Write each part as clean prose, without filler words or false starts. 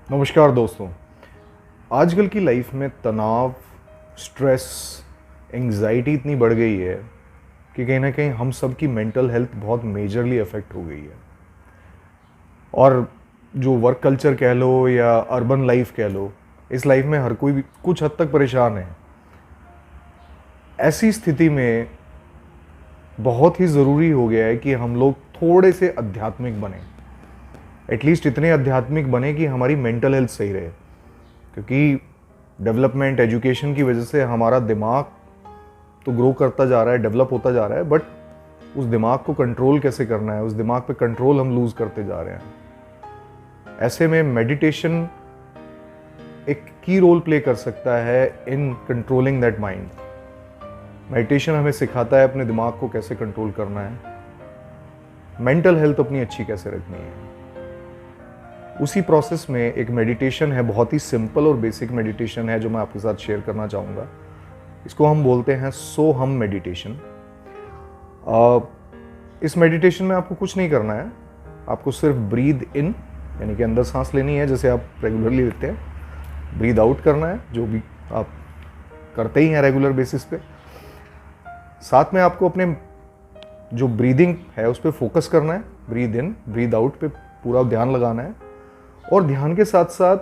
नमस्कार दोस्तों। आजकल की लाइफ में तनाव, स्ट्रेस, एंग्जाइटी इतनी बढ़ गई है कि कहीं ना कहीं हम सब की मेंटल हेल्थ बहुत मेजरली अफेक्ट हो गई है। और जो वर्क कल्चर कह लो या अर्बन लाइफ कह लो, इस लाइफ में हर कोई भी कुछ हद तक परेशान है। ऐसी स्थिति में बहुत ही ज़रूरी हो गया है कि हम लोग थोड़े से आध्यात्मिक बने, एटलीस्ट इतने आध्यात्मिक बने कि हमारी मेंटल हेल्थ सही रहे। क्योंकि डेवलपमेंट, एजुकेशन की वजह से हमारा दिमाग तो ग्रो करता जा रहा है, डेवलप होता जा रहा है, बट उस दिमाग को कंट्रोल कैसे करना है, उस दिमाग पे कंट्रोल हम लूज करते जा रहे हैं। ऐसे में मेडिटेशन एक की रोल प्ले कर सकता है in controlling that mind. Meditation हमें सिखाता है अपने दिमाग को कैसे कंट्रोल करना है, मेंटल हेल्थ अपनी अच्छी कैसे रखनी है। उसी प्रोसेस में एक मेडिटेशन है, बहुत ही सिंपल और बेसिक मेडिटेशन है जो मैं आपके साथ शेयर करना चाहूँगा। इसको हम बोलते हैं सोहम मेडिटेशन। इस मेडिटेशन में आपको कुछ नहीं करना है, आपको सिर्फ ब्रीद इन यानी कि अंदर सांस लेनी है जैसे आप रेगुलरली लेते हैं, ब्रीद आउट करना है जो भी आप करते ही हैं रेगुलर बेसिस पे। साथ में आपको अपने जो ब्रीदिंग है उस पर फोकस करना है, ब्रीद इन ब्रीद आउट पे पूरा ध्यान लगाना है। और ध्यान के साथ साथ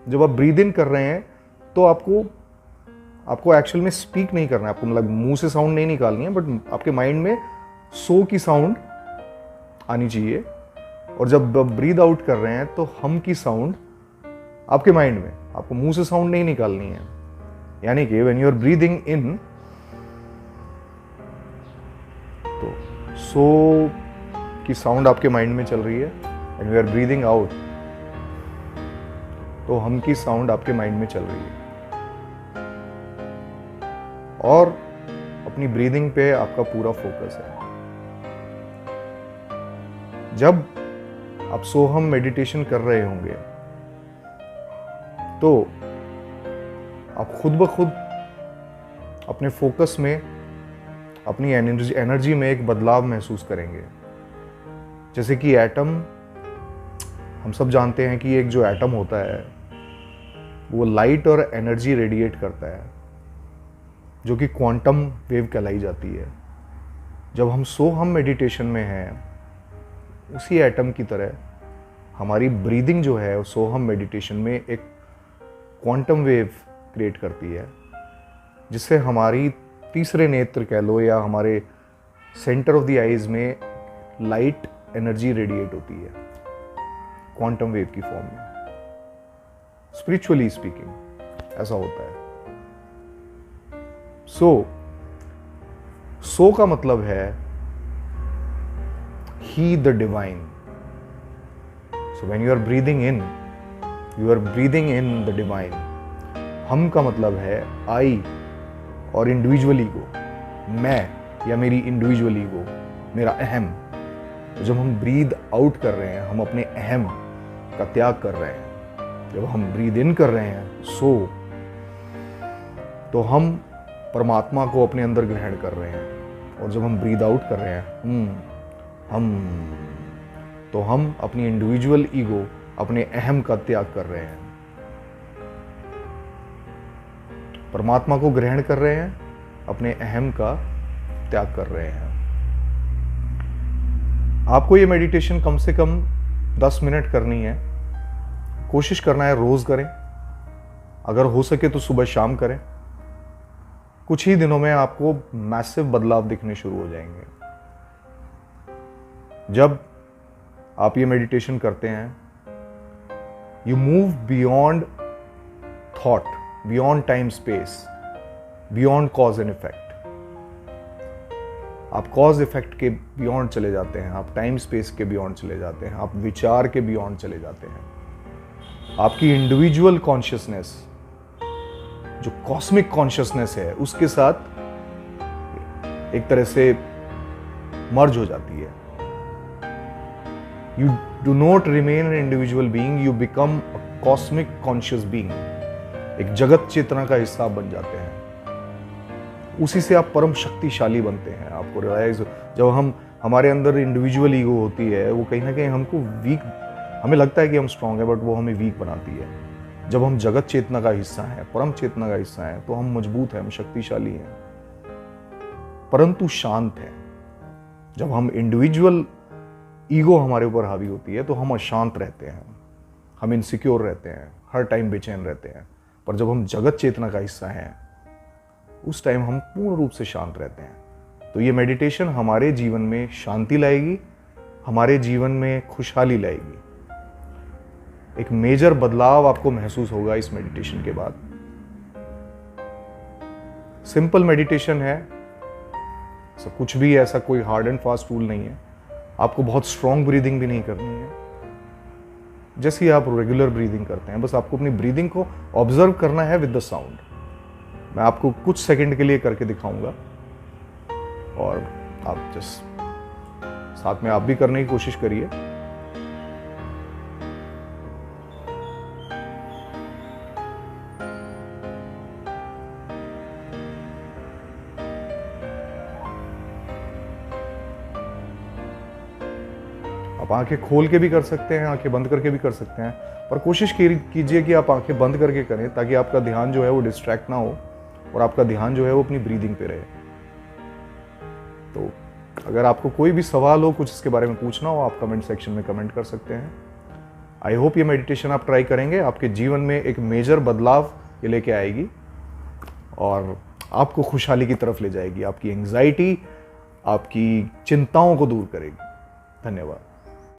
जब आप ब्रीद इन कर रहे हैं तो आपको एक्चुअल में स्पीक नहीं करना है, आपको मतलब मुंह से साउंड नहीं निकालनी है, बट आपके माइंड में सो की साउंड आनी चाहिए। और जब ब्रीद आउट कर रहे हैं तो हम की साउंड आपके माइंड में, आपको मुंह से साउंड नहीं निकालनी है। यानी कि when you are breathing in तो सो की साउंड आपके माइंड में चल रही है, and you are breathing out तो हम की साउंड आपके माइंड में चल रही है। और अपनी ब्रीदिंग पे आपका पूरा फोकस है। जब आप सोहम मेडिटेशन कर रहे होंगे तो आप खुद ब खुद अपने फोकस में, अपनी एनर्जी में एक बदलाव महसूस करेंगे। जैसे कि एटम, हम सब जानते हैं कि एक जो एटम होता है वो लाइट और एनर्जी रेडिएट करता है जो कि क्वांटम वेव कहलाई जाती है। जब हम सोहम मेडिटेशन में हैं, उसी एटम की तरह हमारी ब्रीदिंग जो है सोहम मेडिटेशन में एक क्वांटम वेव क्रिएट करती है, जिससे हमारी तीसरे नेत्र कह लो या हमारे सेंटर ऑफ द आईज में लाइट एनर्जी रेडिएट होती है क्वांटम वेव की फॉर्म में। स्पिरिचुअली स्पीकिंग ऐसा होता है। सो का मतलब है he the divine. So when you are breathing in, you are breathing in the divine. हम का मतलब है आई और इंडिविजुअल ईगो, मैं या मेरी इंडिविजुअल ईगो, मेरा अहम। तो जब हम ब्रीद आउट कर रहे हैं, हम अपने अहम का त्याग कर रहे हैं। जब हम ब्रीद इन कर रहे हैं तो हम परमात्मा को अपने अंदर ग्रहण कर रहे हैं। और जब हम ब्रीद आउट कर रहे हैं तो हम अपनी इंडिविजुअल ईगो, अपने अहम का त्याग कर रहे हैं, परमात्मा को ग्रहण कर रहे हैं, अपने अहम का त्याग कर रहे हैं। आपको ये मेडिटेशन कम से कम 10 मिनट करनी है। कोशिश करना है रोज करें, अगर हो सके तो सुबह शाम करें। कुछ ही दिनों में आपको मैसिव बदलाव दिखने शुरू हो जाएंगे। जब आप ये मेडिटेशन करते हैं, you move beyond thought, beyond time space, beyond cause and effect. आप कॉज इफेक्ट के बियॉन्ड चले जाते हैं, आप टाइम स्पेस के बियॉन्ड चले जाते हैं, आप विचार के बियॉन्ड चले जाते हैं। आपकी इंडिविजुअल कॉन्शियसनेस, जो कॉस्मिक कॉन्शियसनेस है, उसके साथ एक तरह से मर्ज हो जाती है। You do not remain an individual being, you become a cosmic conscious being. एक जगत चेतना का हिस्सा बन जाते हैं। उसी से आप परम शक्तिशाली बनते हैं। आपको रियलाइज, जब हमारे अंदर इंडिविजुअल ईगो होती है, वो कहीं ना कहीं हमको वीक, हमें लगता है कि हम स्ट्रांग है, बट वो हमें वीक बनाती है। जब हम जगत चेतना का हिस्सा हैं, परम चेतना का हिस्सा हैं, तो हम मजबूत हैं, हम शक्तिशाली हैं, परंतु शांत हैं। जब हम इंडिविजुअल ईगो हमारे ऊपर हावी होती है तो हम अशांत रहते हैं, हम इनसिक्योर रहते हैं, हर टाइम बेचैन रहते हैं। पर जब हम जगत चेतना का हिस्सा हैं, उस टाइम हम पूर्ण रूप से शांत रहते हैं। तो ये मेडिटेशन हमारे जीवन में शांति लाएगी, हमारे जीवन में खुशहाली लाएगी। एक मेजर बदलाव आपको महसूस होगा इस मेडिटेशन के बाद। सिंपल मेडिटेशन है, सब कुछ भी ऐसा कोई हार्ड एंड फास्ट टूल नहीं है। आपको बहुत स्ट्रॉन्ग ब्रीदिंग भी नहीं करनी है। जैसे ही आप रेगुलर ब्रीदिंग करते हैं, बस आपको अपनी ब्रीदिंग को ऑब्जर्व करना है विद द साउंड। मैं आपको कुछ सेकंड के लिए करके दिखाऊंगा और आप जस्ट साथ में आप भी करने की कोशिश करिए। आप आंखें खोल के भी कर सकते हैं, आंखें बंद करके भी कर सकते हैं, पर कोशिश कीजिए कि आप आंखें बंद करके करें, ताकि आपका ध्यान जो है वो डिस्ट्रैक्ट ना हो और आपका ध्यान जो है वो अपनी ब्रीदिंग पे रहे। तो अगर आपको कोई भी सवाल हो, कुछ इसके बारे में पूछना हो, आप कमेंट सेक्शन में कमेंट कर सकते हैं। आई होप ये मेडिटेशन आप ट्राई करेंगे, आपके जीवन में एक मेजर बदलाव ये लेके आएगी और आपको खुशहाली की तरफ ले जाएगी, आपकी एंग्जाइटी, आपकी चिंताओं को दूर करेगी। धन्यवाद।